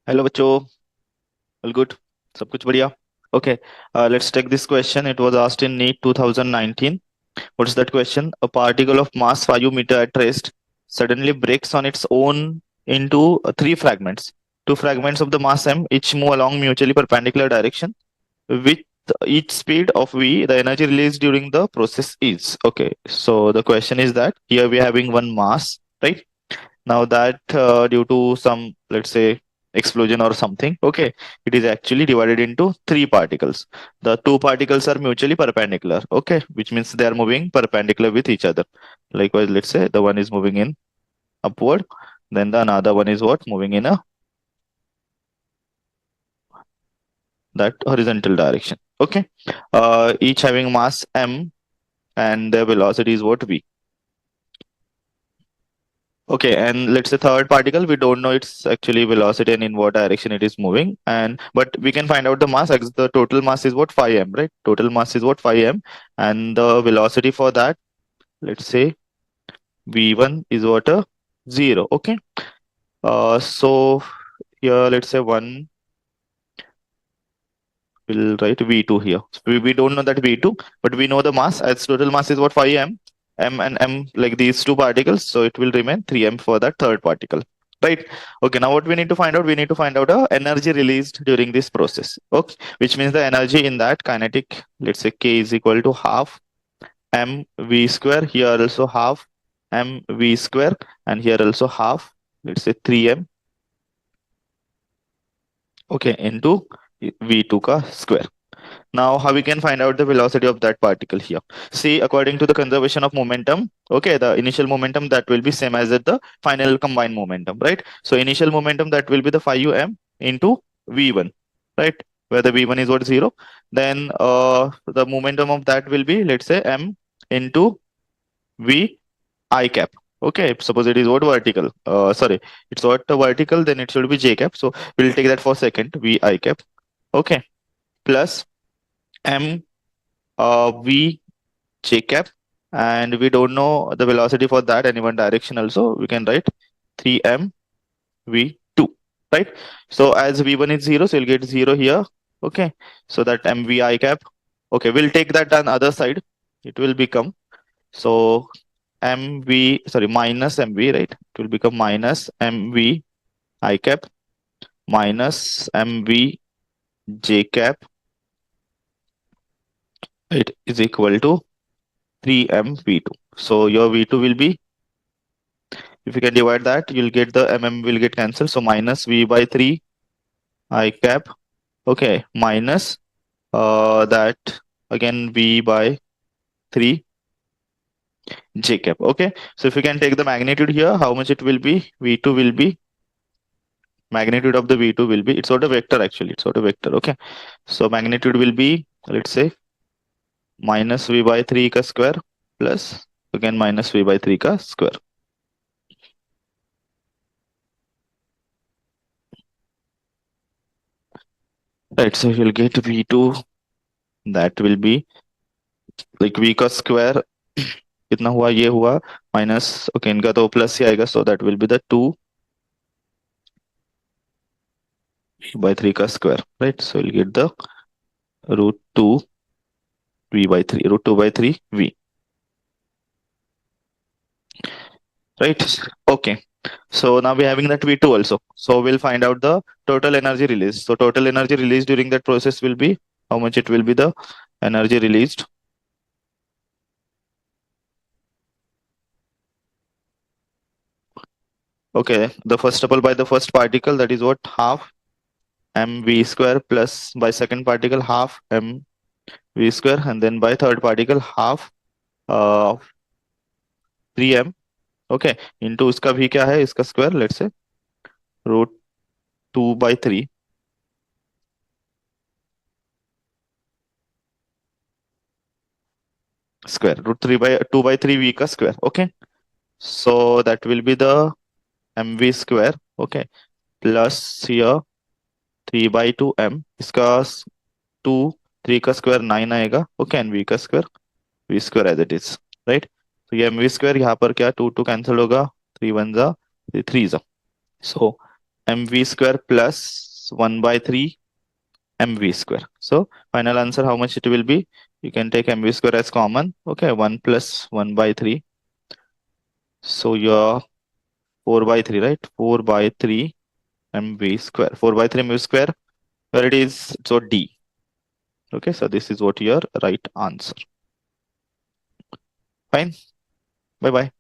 Hello बच्चों। All good. सब कुछ बढ़िया। Okay, let's take this question. It was asked in NEET 2019. What is that question? A particle of mass 5 meter at rest suddenly breaks on its own into three fragments. Two fragments of the mass m each move along mutually perpendicular direction with each speed of v. The energy released during the process is. Okay, so the question is that here we are having one mass, right? Now that due to some, let's say, explosion or something, okay, it is actually divided into three particles. The two particles are mutually perpendicular, okay, which means they are moving perpendicular with each other. Likewise, let's say the one is moving in upward, then the another one is what, moving in a that horizontal direction. Okay, each having mass m and their velocity is what, v. Okay, and let's say third particle, we don't know its actually velocity and in what direction it is moving, and but we can find out the mass. The total mass is what, 5m, right? Total mass is what, 5m, and the velocity for that, let's say v1 is what, a 0. Okay, so here let's say 1 will write v2 here. So we don't know that v2, but we know the mass as total mass is what, 5m, m and m like these two particles, so it will remain 3m for that third particle, right? Okay, now what we need to find out, we need to find out energy released during this process. Okay, which means the energy in that kinetic, let's say k is equal to half m v square, here also half m v square, and here also half, let's say 3m, okay, into v2 ka square. Now, how we can find out the velocity of that particle here? See, according to the conservation of momentum, okay, the initial momentum that will be same as at the final combined momentum, right? So initial momentum that will be the 5m into v1, right? Where the v1 is what, 0. Then the momentum of that will be, let's say, m into v I cap. Okay, suppose it is what, vertical. Sorry, it's what vertical, then it should be j cap. So we'll take that for second, v I cap. Okay, plus m v j cap, and we don't know the velocity for that any one direction also, we can write 3m v2, right? So as v1 is 0, so you'll get 0 here. Okay, so that mv I cap, okay, we'll take that on other side, it will become, so mv, sorry, minus mv, right? It will become minus mv I cap minus mv j cap, it is equal to 3m v2. So your v2 will be, if you can divide that, you'll get the will get cancelled. So minus v by 3 I cap. Okay, minus that again v by 3 j cap. Okay, so if you can take the magnitude here, how much it will be? V2 will be, magnitude of the v2 will be, it's sort of vector actually, it's sort of vector. Okay, so magnitude will be, let's say, minus v by 3 ka square plus again minus v by 3 ka square. Right, so you'll get v2, that will be like v का square कितना हुआ, ये हुआ minus, okay, इनका तो plus ही आएगा, so that will be the 2 by 3 का square, right? So will get the root 2 v by 3, root 2 by 3 v, right? Okay, so now we're having that v2 also, so we'll find out the total energy released. So total energy released during that process will be, how much it will be the energy released? Okay, the first of all, by the first particle, that is what, half mv square, plus by second particle half m v square, and then by third particle half 3m, okay, into इसका भी क्या है, इसका square, let's say root 2/3 square, root 2/3 v का square. Okay, so that will be the mv square. Okay, plus here 3/2m, इसका 2 3 का square 9 आएगा. Okay, and v का square, v square as it is, right? तो ये mv square यहाँ पर क्या, 2 2 कैंसिल होगा, 3 1 जा 3 जा, सो mv square plus 1 by 3 mv square. So final answer, how much it will be? You can take mv square as common. Okay, 1 plus 1 by 3. So your 4 by 3, right? 4 by 3 mv square. 4 by 3 mv square. Where it is? So D. Okay, so this is what your right answer. Fine. Bye bye.